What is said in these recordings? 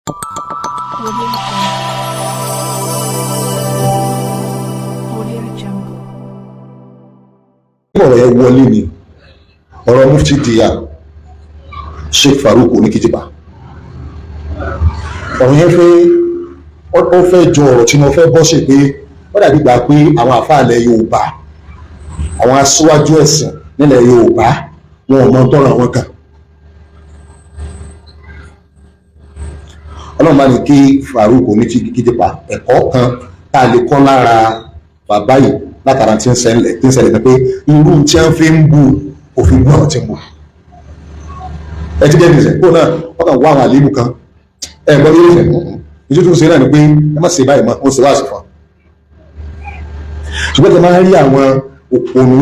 Audio Jungle. ọ̀rọ̀ ẹ wọlé ni ọ̀rọ̀ mufti diya Sheikh Farouk Oníkìjìpá ọ̀rọ̀ yẹn ó fẹ́ jọ ọ̀rọ̀ tí mo fẹ́ bọ́ ṣe pé ó dàbí gbà pé àwọn àfáàlẹ̀ Yorùbá àwọn aṣíwájú ẹ̀sìn nílẹ̀ Yorùbá wọn ò mọ tọrọ àwọn kan Ọlọ́run bá ní kí Farouk Oníkìjìpá ẹ̀kọ́ kan tá a lè kọ́ lára bàbá yìí látara tí ń ṣẹlẹ̀ pé irú tí wọ́n fi ń bu òfin gbọ́ ọ̀rọ̀ tí ń bu ẹ ti dẹ́nu ìṣẹ̀ kó náà wọ́n kàn wá àwọn àléébù kan ẹ gbọ́ bí ìṣẹ̀ ìṣẹ́ tó ń ṣe náà ni pé ẹ má ṣe báyìí mọ́ ó ṣe wá sí fún un ṣùgbọ́n tí a máa ń rí àwọn òpònú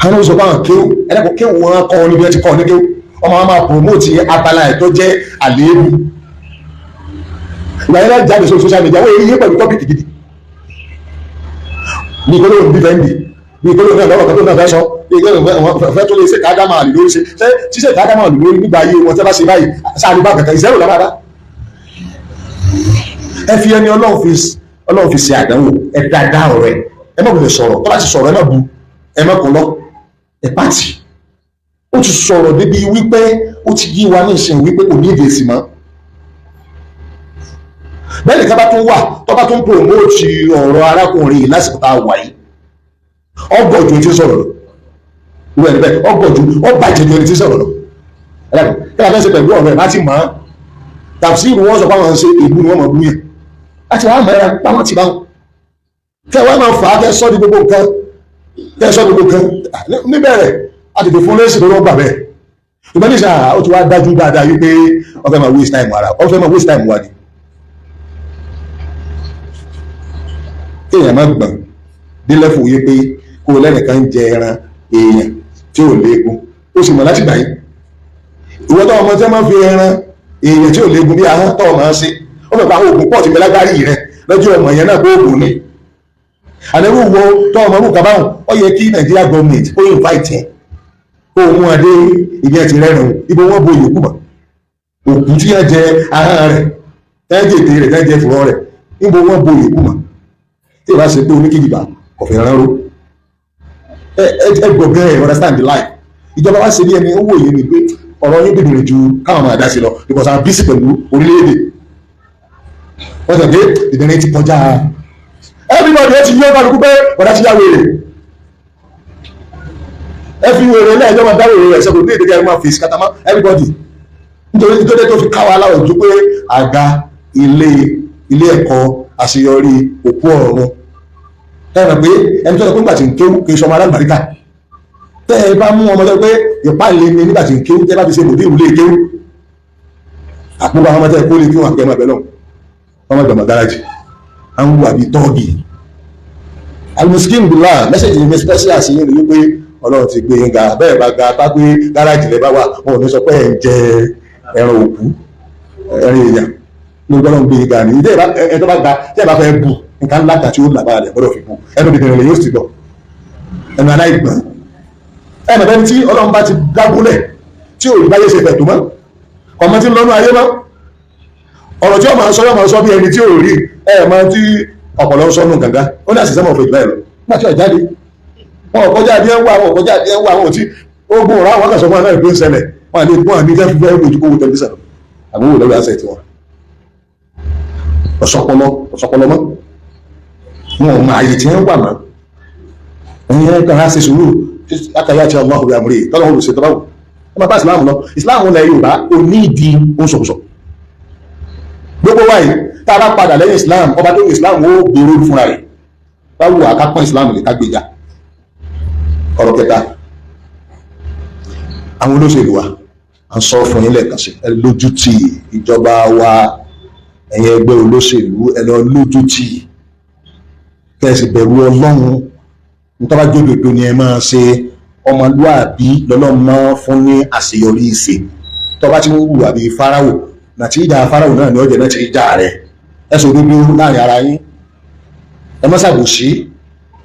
àwọn oṣù báwọn kéwù ẹlẹ́kọ̀ọ́ kéwù wọn kọ́ níbi ẹ ti kọ́ ní kéwù wọ́n máa promote abala ẹ̀ tó jẹ́ àléébù ìgbà yẹn láti jáde sórí social media wọ́n yé pẹ̀lú tọ́pìkì gidi ní ìkólóhùn dífẹ́ǹdì ní ìkólóhùn náà lọ́wọ́ kan tó náà fẹ́ sọ fẹ́ tó lè ṣe ká dámà lè lórí ṣe ṣíṣe ká dámà lè lórí nígbà ayé wọn tẹ́ bá ṣe báyìí sáàlì bá kankan ìṣẹ́rù lábàdá ẹ fi ẹni Ọlọ́run fi ṣe àdánwò ẹ dáadáa ọ̀rẹ́ ẹ má bẹ̀rẹ̀ sọ̀rọ̀ tó bá ti sọ̀rọ̀ ẹ má bu ẹ má kún lọ ẹ pàtì ó ti sọ̀rọ̀ débi wípé ó ti yí wa ní ìsìn wípé kò ní ìdèsí mọ́ bẹ́ẹ̀ nìkan bá tún wà tó bá tún promote ọ̀rọ̀ arákùnrin yìí lásìkò tá a wà yìí ọgọ́jù tí ń sọ̀rọ̀ lọ ìwé ẹni bẹ́ẹ̀ ọgọ́jù ọgbàjẹ̀jù ẹni tí ń sọ̀rọ̀ lọ ẹ̀rọ kí la fẹ́ ṣe pẹ̀lú ọ̀rọ̀ ẹ̀ láti mọ̀ ọ́ tàbí ìlú wọn sọ pé àwọn ṣe ègbú ni wọ́n mọ̀ bú yẹn láti wàá mọ̀ ẹ́ra pamọ́ ti bá wọn kẹ́ wọ́n máa fà á kẹ́ sọ́ di gbogbo nǹkan níbẹ̀rẹ̀ àtètè fún lẹ́sìn lọ́wọ́ gbà bẹ́ẹ̀ ìgbọ́n níṣà ó ti wá dájú dáadáa wípé ó fẹ́ máa waste time ara ó fẹ́ máa waste time wa ni kéèyàn má gbọ̀n délẹ́fù yé pé kó o lẹ́nìkan ń jẹ ẹran èèyàn tí ò léegun ó sì mọ̀ láti gbà yín ìwọ́n tó ọmọ tí wọ́n máa fi ẹran èèyàn tí ò léegun bí ahọ́n tó máa ń ṣe ó mọ̀ pé àwọn oògùn pọ̀ ti bẹ lágbárí rẹ lọ́jọ́ ọmọ yẹn náà kó oògùn ni àlẹ́rú wo tó ọmọ orúkọ báwọn ó yẹ kí Nàìjíríà gọọmenti ó invite ẹ kó o mú adé ibi ẹ ti rẹ́rìn ibo wọ́n bo ìyókù mọ̀ òkú tí wọ́n jẹ ahọ́n rẹ̀ tẹ́jẹ̀tẹ̀ rẹ̀ tẹ́jẹ̀ fúrọ́ rẹ̀ níbo wọ́n bo ìyókù mọ̀ tí ìbá ṣe pé Oníkìjìpá kò fi rán ró ẹ gbọ̀ngàn ẹ̀ understand the life ìjọba wá ṣe bí ẹni owó yìí ni pé ọ̀rọ̀ yín bìbìrì ju káwọn máa dá sí lọ because àwọn bísí pẹ̀lú orílẹ̀-èdè wọ́n sọ pé ìbẹ̀rẹ̀ ti kọjá everybody ẹ ti yí ọgbà lókù pé ọ̀dà ti yá wèrè ẹ fi wèrè náà ẹjọ́ máa dá wèrè rẹ̀ sẹ́kọ̀ọ́ ní èdè kẹrin máa fi ìsìkátà mọ́ everybody nítorí tó fi káwa aláwọ̀ ju pé àga ilé ẹ̀kọ́ àṣeyọrí òkú ọ̀run ẹ̀rọ pé ẹni tó sọ pé nígbà tí ń kéwú kì í sọmọ alágbàríkà tẹ́ ẹ bá mú ọmọ tó pé ìpàlẹ̀ ni nígbà tí ń kéwú tẹ́ bá fi ṣe mòdì ìwúlé kéwú àpòpọ̀ àwọn ọmọdé kó lè kí wọn àpẹẹmọ ẹ̀bẹ̀ lọ́wọ́ ọmọ ìgbàmọ̀ gáràjì à ń wù àbí tọ́ọ̀gì alimuskin bùlá mẹ́sẹ̀jì mi special sí yín ni wípé Ọlọ́run ti gbé yín ga bẹ́ẹ̀ bá ga bá gbé gáràjì lẹ́ bá wà wọn ò ní sọ pé ẹ̀ ń jẹ ẹran òkú ẹran èèyàn ní gbọ́dọ̀ gbé ga ní ìdí ẹ̀ tó bá ga tí ẹ bá fẹ́ bù nǹkan ńlá kan tí ó lágbára rẹ̀ gbọ́dọ̀ fi bù ẹnu bìbìrì rẹ̀ yóò sì gbọ́ ẹnu aláìgbọ́n ẹnu bẹ́ni tí Ọlọ́run bá ti dágúnlẹ̀ tí ò rí báyé ṣe fẹ̀ tó mọ́ ọmọ tí ń lọ́nú ayé mọ́ ọ̀rọ̀ tí ó máa sọ yóò máa sọ bí ẹni tí ò rí mọ tí ọ̀pọ̀lọ́ ń sọnù gàngá ó ní àṣìṣe mọ̀ fún ìgbà ẹ̀ lọ nígbà tí ọ̀jáde wọn ò kọjá díẹ̀ ń wá wọn ò kọjá díẹ̀ ń wá wọn ò tí ogun ọ̀rọ̀ àwọn akẹ́sọ̀ fún aláìpé ń ṣẹlẹ̀ wọn àlè gbọ́n àmì jẹ́ fífẹ́ ojú kówó tẹlifíṣàn àbúrò lọ́wọ́ àṣẹ tiwọn ọ̀sọ̀pọ̀lọ́ mọ́ wọn ò mọ àyè tí wọ́n wà mọ́ ẹ̀yìn ẹ̀ka á ṣe sùúrù látàrí àti ọmọ ọ̀rẹ́ àmúrè tọ́lọ́ wọn ò ṣe tọ́lọ́wọ́ ẹ máa bá ìsìláàmù lọ ìsìláàmù ilẹ̀ Yorùbá ò ní ìdí oṣooṣọ gbogbo wáyé tá a bá padà lẹ́yìn ìsìláàmù ọba tó ní ìsìláàmù ó gbèrò fúnra rẹ̀ báwo àkápọ̀ ìsìláàmù lè ká gbéjà ọ̀rọ̀ kẹta àwọn olóṣèlú wa à ń sọ fún yín lẹ́ẹ̀kan sí ẹ lójú tì ìjọba wa ẹ̀yin ẹgbẹ́ olóṣèlú ẹ lọ lójú tì kẹ́sì bẹ̀rù Ọlọ́run nítorí jódodo ni ẹ máa ṣe ọmọlúàbí lọ́lọ́run máa fún ní àṣeyọrí ìṣe tó bá ti ń wù àbí Fáráò nàti ìjà Fáráò náà ni ọjọ́ náà ti ìjà rẹ̀ ẹ sọ dúdú láàrin ara yín ẹ má ṣàbòsí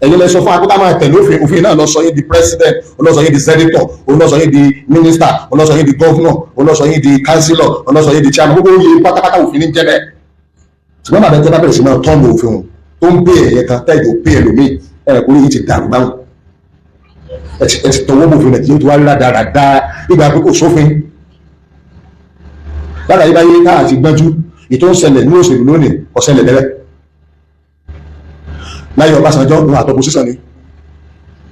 ẹ̀yin lẹ sọ fún akókò máa tẹ̀lé òfin náà lọ sọ yín di president, lọ sọ yín di senator, lọ sọ yín di minister, lọ sọ yín di governor, lọ sọ yín di councillor, lọ sọ yín di chairman, gbogbo yín pátápátá òfin ní jẹ́ bẹ́ẹ̀. ṣùgbọ́n bàbá tẹ́lá bẹ̀rẹ̀ sí máa tọ́nu òfin wọn tó ń pè ẹ̀yẹ kan tẹ́jọ́ pé ẹlòmíì ẹ̀rẹ̀ kúrò yìí ti dàrú báwọn ẹ ti tọwọ́ bòfin nàìjíríà tó wá rí dáadáa nígbà pé kò sófin lára yìí báyé káà ti gbọ́njú ètò ń ṣẹlẹ̀ ní òṣèlú lónìí ọ̀ṣẹlẹ̀ lẹ́rẹ̀ láyé Ọbásanjọ́ ní àtọ́ pòsíṣàn ni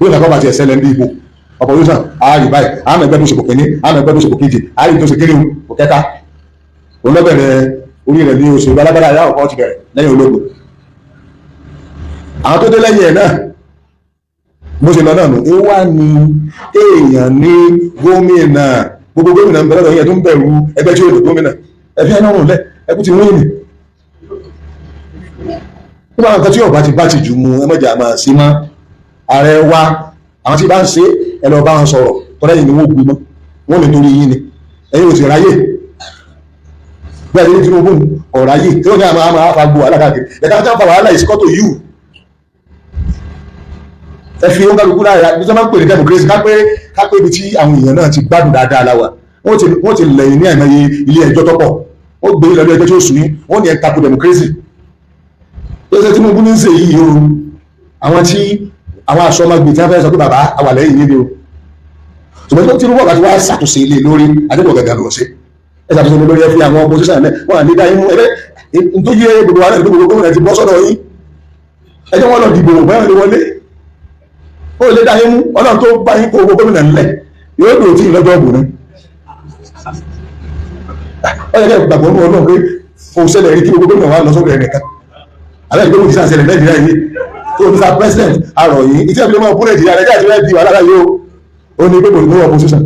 ó ìlàkọ́ bá ti ẹ̀ṣẹlẹ̀ ní ipò opposition ààrì báyìí àmọ́ ẹgbẹ́ tó ṣe kò kíní àmọ́ ẹgbẹ́ tó ṣe kò kejì ààrì tó ṣe kéré kò kẹta òun lọ́bẹ̀rẹ̀ orí rẹ̀ ní òṣèlú alágbára ayá ọ̀pọ̀ ti bẹ̀rẹ̀ lẹ́yìn ológun àwọn tó dé lẹ́yìn ẹ̀ náà bó ṣe lọ náà nù ó wá ní èèyàn ní gómìnà gbogbo gómìnà ń bẹ̀rẹ̀ lọ́yìn tó ń bẹ̀rù ẹgbẹ́ tí ó lè gómìnà ẹ̀fí ẹ̀nà ọ̀rùn lẹ̀ ẹkú ti wọ́n ní nígbà nǹkan tí ọba ti bá ti jù mú ẹmọ́jà máa sí mọ́ ààrẹ wa àwọn tí bá ń ṣe ẹlọ bá wọn sọ̀rọ̀ tọ́lẹ́yìn ni wọ́n gbé mọ́ wọ́n lè torí yín ni ẹ̀yin ò sì ráyè bẹ́ẹ̀ ní Tinubu ọ̀ráyè tí ó ní àmà àfàgbò alákàkiri ẹ̀ka tí wọ́n fa wàhálà ìsìkọ́tò yìí ẹ fi ó kálukú láàyà ní sọ́mọ́ pè ní democracy kápẹ́ ibi tí àwọn èèyàn náà ti gbádùn dáadáa láwà wọ́n ti lẹ̀yìn ní àìmọye ilé ẹjọ́ tọ́pọ̀ ó gbé ìlọ́lẹ́ ẹjọ́ tí ó sùn ní wọ́n ní ẹ̀ tako democracy tó ṣe Tinubu ní ṣe yìí o àwọn aṣọ́mọgbè tí wọ́n fẹ́ sọ pé bàbá àwàlẹ́ yìí níbi o ṣùgbọ́n tó Tinubu ọ̀gá tí wọ́n ṣàtúnṣe ilé lórí adébọ̀ gàgà lọ sí ẹ ṣàtúnṣe ilé lórí ẹ fi àwọn opposition náà wọ́n à ní dá imú ẹgbẹ́ tó yé gbogbo wa náà gbogbo gómìnà ti bọ́ sọ́dọ̀ yín ẹjọ́ wọn lọ dìbò báyọ̀ lè wọlé ó lè dá imú ọlọ́run tó bá yín kó gbogbo gómìnà ńlẹ̀ yóò dùn tí ìlọ́jọ́ ọ̀gbùn náà ó yẹ kẹ́ gbàgbọ́ mọ́ ọlọ́run pé òun ṣẹlẹ̀ rí kí gbogbo gómìnà wa lọ sókè ẹnìkan àbẹ́ ìgbé òjì sàṣẹlẹ̀ nàìjíríà yìí tó ní sa president àrọ̀ yìí ìtí ẹ̀bí lọ́mọ fún nàìjíríà nàìjíríà ti rẹ̀ di wàhálà yóò ó ní gbogbo ìlú opposition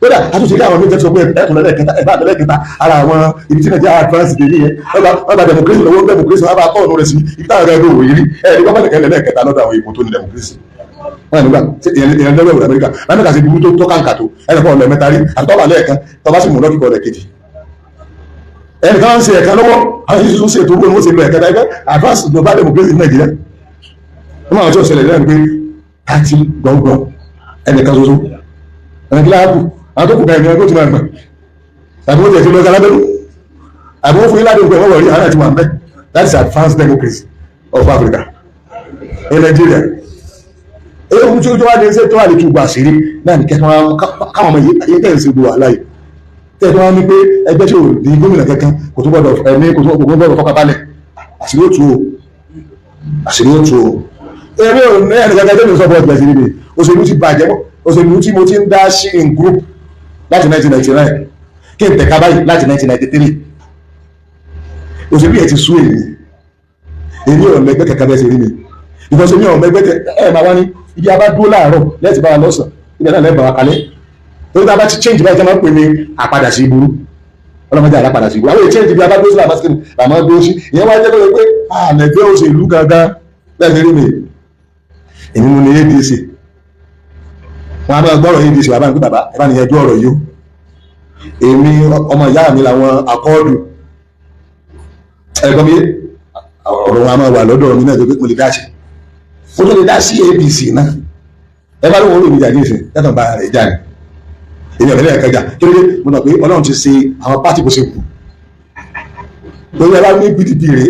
kódà àtúnṣe ilé àwọn méjì sọ pé ẹkùn lẹ́lẹ́kẹta ẹ̀bá lẹ́lẹ́kẹta ara àwọn ibi tí nàìjíríà advance dé yìí wọ́n bá democracy lọ́wọ́ democracy wọ́n bá tọ́ ọ̀nù rẹ̀ sí ibi táwọn ẹ̀rọ ẹ̀rọ òwòye rí ẹ̀rí gbọ́mọ̀ lẹ́lẹ́kẹta lọ́dọ̀ àwọn èèkó tó ní democracy wọ́n nígbà èèyàn lẹ́wọ̀ Amẹ́ríkà Amẹ́ríkà sì burú tó kàǹkà tó ẹnìkan ọ̀lẹ́ mẹ́ta rí àtọ́wà lẹ́ẹ̀kan tọ́ba sì mú lọ́kìkọ́ rẹ̀ kejì ẹnìkan ń ṣe ẹ̀ka lọ́wọ́ àwọn yìí tún ṣe ètò owó ni wọ́n ṣe lọ ẹ̀ka ẹgbẹ́ advance global democracy ní Nàìjíríà wọ́n máa tó ṣẹlẹ̀ lẹ́nu pé káàtì gbọ̀ngbọ̀n ẹnìkan ṣoṣo ẹnìkan láàbù àwọn tó kù ká ẹ̀mí ọdún tó máa gbà tàbí wọ́n tẹ̀sí lọ́gá lábẹ́rú àbí wọ́n fún ilé àdéhùn pé wọ́n wọ̀ rí àwọn àti wọn bẹ́ẹ̀ that is advanced democracy of Africa in Nigeria èyí ohun tí ó wá ní ṣe tó wà lè túbọ̀ àṣírí náà ní kẹta káwọn ọmọ yìí tẹ̀ ń ṣe gbogbo àláyé tẹ̀ tó wá ní pé ẹgbẹ́ tí ò di gómìnà kankan kò tó gbọdọ̀ ẹ̀mí kò tó gbọdọ̀ fọkàbalẹ̀ àṣírí ó tú o àṣírí ó tú o ẹgbẹ́ ò ní ẹnì kankan tẹ́lẹ̀ sọ́bọ̀ ọ̀gbẹ̀ sí níbi òṣèlú ti bàjẹ́ òṣèlú tí mo ti ń dá sí in group láti 1999 kí n tẹ̀ka báyìí láti 1993 òṣèlú yẹn ti sú èmi ò mẹgbẹ́ kankan bẹ́ẹ̀ sí rí mi ìfọ̀sẹ̀ mi ò mẹgbẹ́ ẹ̀ máa wá ní ibi abá dúró láàárọ̀ lẹ́tì bá wa lọ́sàn ibẹ̀ náà lẹ́bàá wa kalẹ̀ tó bá ti change báyìí tí wọ́n pè ní àpadà sí ìburú ọlọ́mọdé àlápadà sí ìburú àwọn èyí change ibi abá dúró sí làbásíkì làmọ́ dúró sí ìyẹn wá jẹ́ pé àlẹ́gbẹ́ òṣèlú gangan lẹ́sẹ̀ rí mi èmi mú ní ADC wọn a máa gbọ́rọ̀ ADC wà bá ń pè bàbá ẹ bá ní ẹjọ́ ọ̀rọ̀ yìí èmi ọmọ ìyá mi làwọn akọ́ọ̀dù ẹ̀gbọ́n mi ọ̀rọ̀ wọn a máa wà lọ́dọ̀ mi náà tó pé mo lè dá sí ó tó lè dá sí APC náà ẹ bá lóun olóògbé jáde ìsìn yàtọ̀ bá rẹ̀ jáde èmi ọ̀rẹ́ ẹ̀ka jà kí ló dé mo nà pé Ọlọ́run ti ṣe àwọn pátì kò ṣe kù lórí ẹ bá ní PDP rè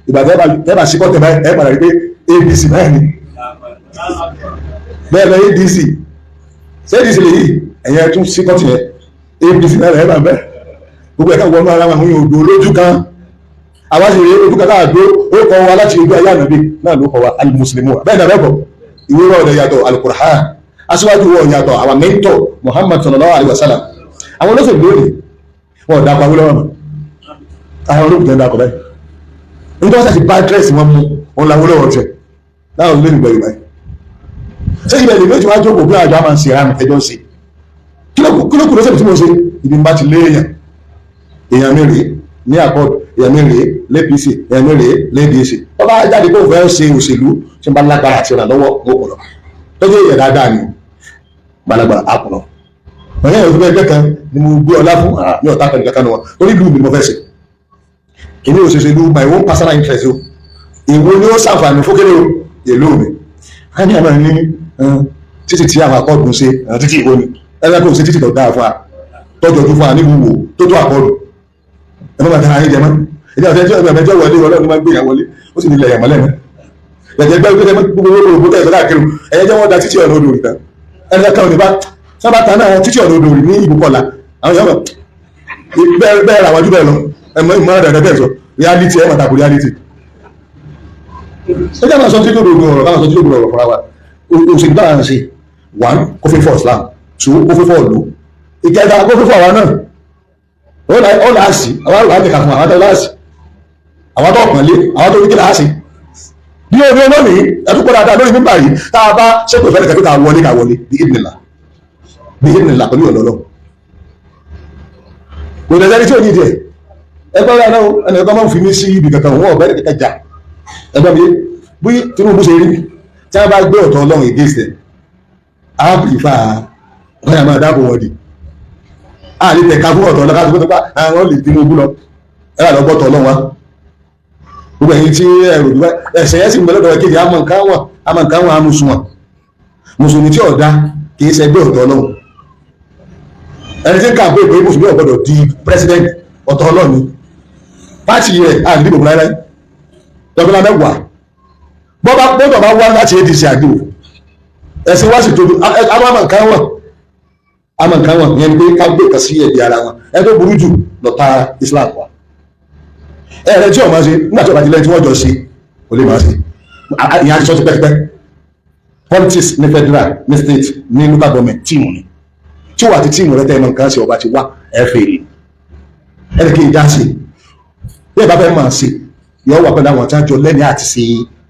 ìgbàgbọ́ ẹ bá sí kọ́tẹ̀ báyìí ẹ padà rí pé APC náà ni bẹ́ẹ̀ bẹ́ẹ̀ ADC ṣé ADC lè yí ẹ̀yẹ tún sí kọ́tì yẹn APC náà rẹ̀ ẹ bá bẹ́ẹ̀ gbogbo ẹ̀ka wọnú ara wọn àwọn òdò lójú kan àwọn sì rí ojú kan káàdó ó kọ wa láti ojú ayé ànábì náà ló kọ wa alimuslimu bẹ́ẹ̀ náà bẹ́ẹ̀ ìwé rọ̀ yàtọ̀ alukur'an aṣíwájú wọ̀ yàtọ̀ àwọn mẹ́ńtọ̀ Muhammad sallallahu alaihi wasallam àwọn olóṣèlú lónìí wọn ò dákọ̀ awúlọ́wọ́ mọ̀ àwọn olóògùn tẹ́ ń dákọ̀ báyìí nítorí wọ́n sì bá dírẹ́sì wọn mú wọn làwọn olóòwò tẹ láwọn olóògùn gbẹ̀yìn báyìí ṣé ibẹ̀ lè méjì wá jókòó bí àjọ àmà ń ṣe ìranù ẹjọ́ ṣe kílókù lọ́sẹ̀ tí mo ṣe ibi ń bá ti lé èèyàn mi rèé ní àkọọdù èèyàn mi rèé lẹ́pìsì èèyàn mi rèé lẹ́dìísì wọ́n bá jáde kó fẹ́ ṣe òṣèlú tí ń bá lágbára àti ìrànlọ́wọ́ mọ́kànlá tọ́jú èèyàn dáadáa ni gbalagbara àkùnà ọ̀yẹ́ ìyẹn òṣèlú ẹgbẹ́ kan ni mo gbé ọlá fún ní ọ̀tá kan nìkan wọn torí ìlú mi ni mo fẹ́ ṣe èmi ò ṣèṣèlú my own personal interest o ìwo ni ó ṣàǹfààní fókèrè o èlò mi a ní àmọ́ ní títí tí àwọn akọ́ọ̀dù ń ṣe títí ìwọ ni ẹgbẹ́ kò sí títí tó dáa fún wa tọ́jú ojú fún wa nílùú wò tó tó akọ́ọ̀dù ẹ má bàtà ayé jẹ mọ́ ìdí àti ẹjọ́ wọlé ọlọ́run máa ń gbé ìyàwó wọlé ó sì ní ilẹ̀ yàmọ́lẹ̀ náà ẹ̀jẹ̀ gbẹ́ gbogbo tẹ̀ sọ́dá kiri ẹ̀yẹ jẹ́ wọ́n da títí ọ̀nà odò ìta ẹ̀rẹ́ kan ní bá sábàtà náà títí ọ̀nà odò ní ìbùkọ́lá àwọn yọ̀mọ̀ bẹ́ẹ̀ ra wájú bẹ́ẹ̀ lọ ẹ̀mọ́ ìmọ̀ ẹ̀rẹ́ bẹ́ẹ̀ sọ reality ẹ̀ mọ̀tàkù reality ẹ jẹ́ máa sọ títí odò ọ̀rọ̀ káwọn sọ títí odò ọ̀rọ̀ fúnra wa òsì gbà ń ṣe one kó fífọ́ Islam two kó fífọ́ ìlú ìkẹta kó fífọ́ àwa náà ó láàsì àwọn àrùn láti kà fún àwọn tó láàsì àwọn tó ọ̀pọ̀lé àwọn tó wíkí láàsì bí omi olónìí ẹ̀dúkọ́ dáadáa lórí mímbà yìí tá a bá ṣépè fẹ́lẹ̀ kẹ́kẹ́ ká wọlé bí ìdìnnìlà pẹ̀lú ọ̀lọ́lọ́ kò lẹ́sẹ̀ tí ò ní ìdí ẹ̀ ẹgbẹ́ rẹ̀ náà ẹni ẹgbẹ́ máa ń fi mí sí ibi kankan wọn ọ̀bẹ kẹ́kẹ́ jà ẹgbẹ́ mi bí Tinubu ṣe rí tí wọ́n bá gbé ọ̀tọ̀ Ọlọ́run against ẹ̀ á bìfà wọ́n yà máa dáàbò wọn di á lè tẹ̀ka fún ọ̀tọ̀ ọlọ́ka tó bá àwọn lè Tinubu lọ ẹ̀ lọ gbọ́tọ̀ Ọlọ́run wa gbogbo ẹ̀yin tí ẹ̀rù ìdúbà ẹ̀sẹ̀ yẹn sì ń bẹ lọ́dọ̀ kejì àmọ̀ nǹkan wọn amúsùnwọ̀n mùsùlùmí tí ọ̀dá kì í ṣẹgbẹ́ ọ̀tọ̀ Ọlọ́run ẹni tí ń kà pé ìpè mùsùlùmí ọ̀gbọ́dọ̀ di president ọ̀tọ̀ Ọlọ́run pàtì rẹ̀ àdìbò láíláí dọ́gbọ́n mẹ́wàá gbọ́dọ̀ bá wá láti ADC àdìbò ẹ̀sìn wá sì tóbi àmọ̀ nǹkan wọn ìyẹn ni pé ká gbé kan sí ẹ̀dì ara wọn ẹ tó burú jù lọ́ta Islam wa ẹ̀rẹ́ tí ọmọ ṣe nígbà tí ọba ti lẹ́yìn tí wọ́n jọ ṣe kò lè máa ṣe ìyẹn àti sọ ti pẹ́pẹ́ politics ní federal ní state ní local government tíìmù ni tí wà á ti tíìmù rẹ tẹ́ ẹ mọ nǹkan ṣe ọba ti wá ẹ fèrè ẹni kí n dá sí bí ẹ bá fẹ́ máa ṣe yọ wà pẹ̀lú àwọn tí wọ́n jọ lẹ́ni àti ṣe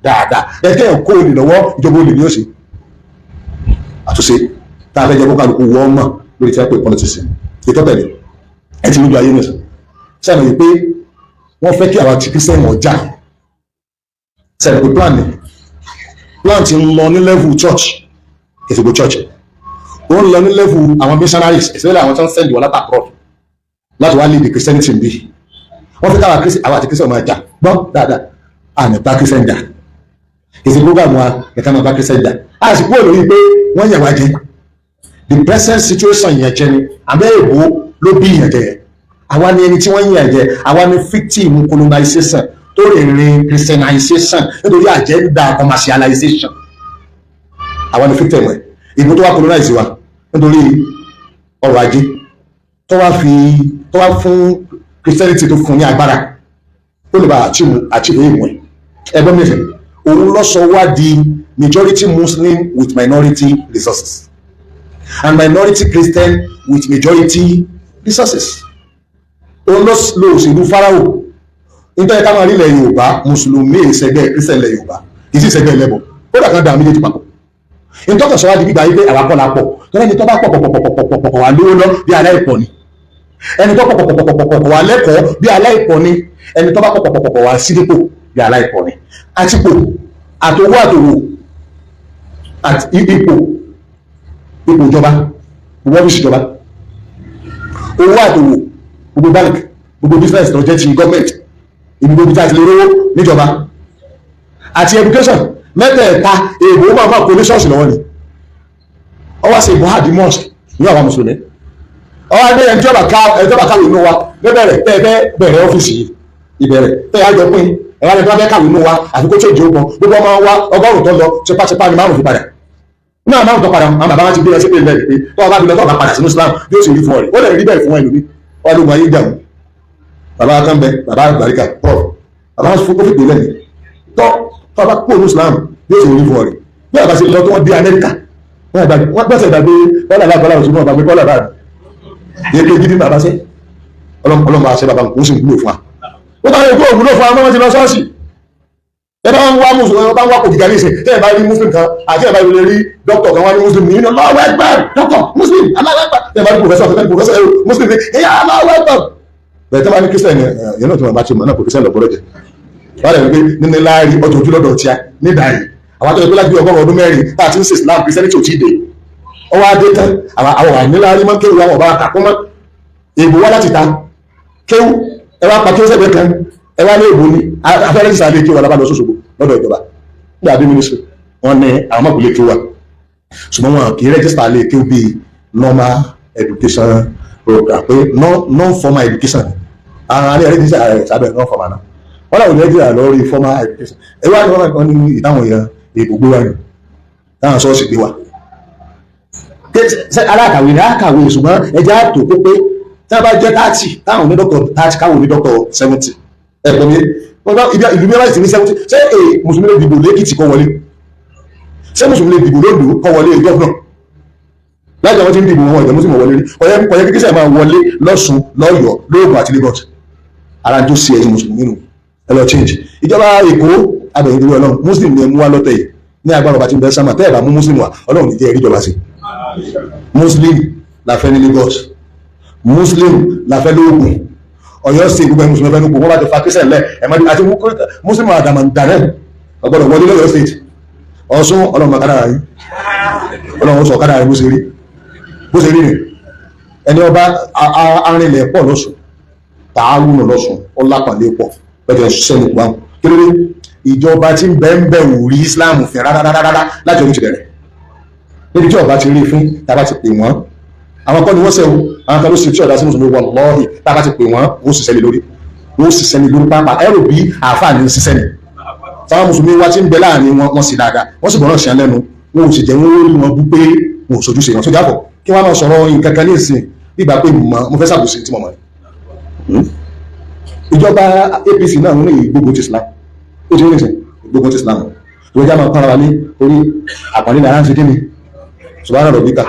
dáadáa ẹ kẹ́yìn kó olè lọ́wọ́ ìjọba olè ní òsì àtúnṣe tá a fẹ́ jẹ́ kó kálukú wọ́n mọ̀ lórí tí wọ́n pè politics ìtọ́tẹ̀lẹ̀ ẹ ti lójú ayé nìyẹn sẹ́nu yìí pé wọ́n fẹ́ kí àwọn tìkí sẹ́wọ̀n ọjà sẹ́nu pé plan ti ń lọ ní level church ìsìnkú church ó ń lọ ní level àwọn missionaries especially àwọn tó ń send wọn látàkọ́ láti wá lead the Christianity bí wọ́n fẹ́ káwọn àwọn àti Christian máa jà gbọ́n dáadáa àmì bá Christian jà ìsìnkú program wa nìkan máa bá Christian jà àsìkò olórí pé wọ́n yẹ̀ wá jẹ the present situation yẹn jẹ ni àmì èèbó ló bí ìyẹn jẹ yẹn àwa ni ẹni tí wọ́n yàn jẹ àwa ni victim colonization tó lè rin christianization nítorí agenda commercialization àwa ni victim ẹ̀ ìbò tó wá colonize wa nítorí ọrọ̀ ajé tó wá fún christianity tó fún ní agbára ó lè bá achieve ìwọ̀n ẹgbẹ́ mẹ́fẹ̀ẹ́ òun ló sọ wá di majority Muslim with minority resources and minority Christian with majority resources òun ló lo òṣèlú Fáráò nítorí ká máa rí ilẹ̀ Yorùbá mùsùlùmí ìṣẹ́gbẹ́ Christian ilẹ̀ Yorùbá kì í sì ìṣẹ́gbẹ́ ẹlẹ́bọ ó dà kan dà méjèèjì papọ̀ nítorí sọ wá di gbígbà yí pé àwa kọ́ la pọ̀ tó lẹ́ni tó bá pọ̀ wà lówó lọ bí aláìpọ̀ ni ẹni tó pọ̀ wà lẹ́kọ̀ọ́ bí aláìpọ̀ ni ẹni tó bá pọ̀ wà sídìpò bí aláìpọ̀ ni àtìpò àtòwò àti ipò ìjọba gbogbo ọ́fíìsì ìjọba owó àtòwò gbogbo bank gbogbo business tó jẹ́ ti gọ́ọ̀mẹ̀ntì ibi gbogbo tí a ti lè rówó níjọba àti education mẹ́tẹ̀ẹ̀ta èèbò máa kó ní ṣọ́ọ̀ṣì lọ́wọ́ ni ọwọ́ sí ìbò hàdí mosque ní àwọn mùsùlùmí ọwọ́ adé ẹjọba káwé inú wa bẹ́bẹ̀rẹ̀ bẹ̀rẹ̀ ọ́fíìsì ìbẹ̀rẹ̀ tẹ́yà jọ pín ẹ̀wà ní wọ́n fẹ́ káwé inú wa àfikún tó jẹ́ ogun gbogbo ọmọ wa ọgọ́rùn tó lọ tipátipá ni márùn fi padà náà márùn tó padà àwọn bàbá wọn ti gbé ẹsẹ̀ pé lẹ́yìn pé tọ́wọ́ bá fi lọ tọ́wọ́ bá padà sínú Islam yóò sì rí fún ọ̀rẹ́ ó lè rí bẹ́ẹ̀ fún ẹlòmí ọdún ayé dàrú bàbá kan bẹ bàbá àgbàríkà prof bàbá wọn fún kófìgbè lẹ́yìn tọ́wọ́ bá kó ní Islam yóò sì rí fún ọ̀rẹ́ bí àbá ṣe lọ tó wọ́n dé Amẹ́ríkà wọ́n gbẹ́sẹ̀ dàgbé bọ́lá lágbọ́lá òṣùwọ̀n ọba gbé bọ́lá báyìí yẹ kí gidi bàbá ṣe ọlọ́mọ àṣẹ bàbá kò sì ń wúlò fún wa ó tàbí ìkó òwúlò fún wa mọ́ ti lọ ṣọ́ọ̀ṣì ẹ bá ń wá mùsùlùmí bá ń wá kò gíga ní ìsìn tẹ́ ẹ bá rí muslim kan àti ẹ bá rí dókítà kan wá ní muslim nínú Allahu Akbar dókítà muslim Allahu Akbar tẹ́ ẹ bá rí pòfẹ́sọ̀ muslim ní ẹ̀yà Allahu Akbar bẹ̀rẹ̀ tẹ́ bá ní kírísítẹ̀ yẹn náà tí wọ́n bá ti mọ̀ náà kò kírísítẹ̀ lọ́gbọ́dọ̀ jẹ wọ́n rẹ̀ wípé nínú láàárín ọjọ́ ojú lọ́dọ̀ tíá ní dàrí àwọn tó yẹ pé láti ọgọ́rùn ọdún mẹ́rin tá a ti ń ṣe Islam Christianity ò tí ì dé ọwọ́ adé tán àwọn wà ní láàárín mọ́ kéwù àwọn ọba àkàkọ́ mọ́ èèbò wá láti ta kéwù ẹ wá pa kéwù sẹ́gbẹ̀ẹ́ kan ẹ wá ní èèbò ní afẹ́rẹ́ ìsàlẹ̀ kéwù alábàlọ́ sọ́sọ́gbò lọ́dọ̀ ìjọba ní àbí ministry wọ́n ní àwọn ọmọ ìpínlẹ̀ kéwà ṣùgbọ́n wọn kì í rẹ́gísítà lè kéwù bíi normal education program pé non formal education àwọn alẹ́ rẹ́gísítà rẹ̀ sábẹ̀ non formal náà wọ́n làwọn rẹ́gísítà lórí formal education ẹ̀rọ àti wọn ní ìdáhùn èèyàn èèbò gbé wá ní táwọn ṣọ́ọ̀ṣì gbé wá alákàwé ní àkàwé ṣùgbọ́n ẹjẹ́ àtò tó pé tí wọ́n bá jẹ́ 30 táwọn onídọ́kọ̀ 30 káwọn onídọ́kọ̀ 70 ẹ̀pọ̀ mi ìlú mẹ́wàá ìsìn ní 70 ṣé mùsùlùmí lè dìbò lẹ́kìtì kọ́ wọlé ṣé mùsùlùmí lè dìbò lódò kọ́ wọlé gọ́ọ̀nà láti àwọn tí ń dìbò wọn ìjọ mùsùlùmí wọlé rí ọ̀yẹ́ kíkísẹ̀ máa wọlé lọ́sùn lọ́yọ̀ lóògùn àti Lagos ara tó sí ẹ̀yìn mùsùlùmí nù ẹ lọ change ìjọba Èkó abẹ̀yìn ìdúró Ọlọ́run muslim ni ẹ mú wá lọ́tẹ̀ yìí ní agbára ọba tí ń bẹ sámà tẹ́ ẹ̀ bá mú muslim wá Ọlọ́run ní jẹ́ ẹ̀rí ìjọba sí muslim la fẹ́ ní Lagos muslim la fẹ́ lóògùn Ọ̀yọ́ sí gbogbo muslim fẹ́ lóògùn wọ́n bá ti fa kírísẹ̀ lẹ̀ ẹ̀mọ́dé àti muslim àdàmà dàrẹ́ ọgbọ́dọ̀ wọlé lọ́yọ́ state Ọ̀ṣun Ọlọ́run makadà yìí Ọlọ́run sọ kádà rẹ̀ bó ṣe rí rẹ̀ ẹni ọba arìnlẹ̀ pọ̀ lọ́sùn tààrùn lọ́sùn ọlápàdé pọ̀ lọ́jọ́ sẹ́nu pa kí ló dé ìjọba tí ń bẹ wò rí Islam fẹ́ rárá láti orí ti bẹ̀rẹ̀ níbi tí ọba ti rí fún tàbá ti pè wọ́n àwọn kan ní wọ́n sẹ́wọ́ àwọn kan ló ṣe tí ọ̀dá sí mùsùlùmí wọn lọ́ọ̀hì tàbá ti pè wọ́n ó sì sẹ́ni lórí pápá ẹ̀rọ bí àáfàá ní sísẹ́ ni táwọn mùsùlùmí wá tí ń bẹ láàrin wọn sì dáadáa wọ́n sì gbọ́dọ̀ ṣe lẹ́nu wọn ò sì jẹ́ wọn ó rí wọn bú pé wọn ò sojú ṣe wọn sójà bọ̀ kí wọ́n máa sọ̀rọ̀ nǹkan kan ní ìsìn nígbà pé mo fẹ́ ṣàbòsí tí mo mọ̀ ìjọba APC náà ní ìgbógun ti Islam ó ti rí nìsín ìgbógun ti Islam tó jẹ́ máa pàrọ̀ wálé orí àpàdé náà ṣe kí ni ṣùgbọ́n ọ̀rọ̀ bíkà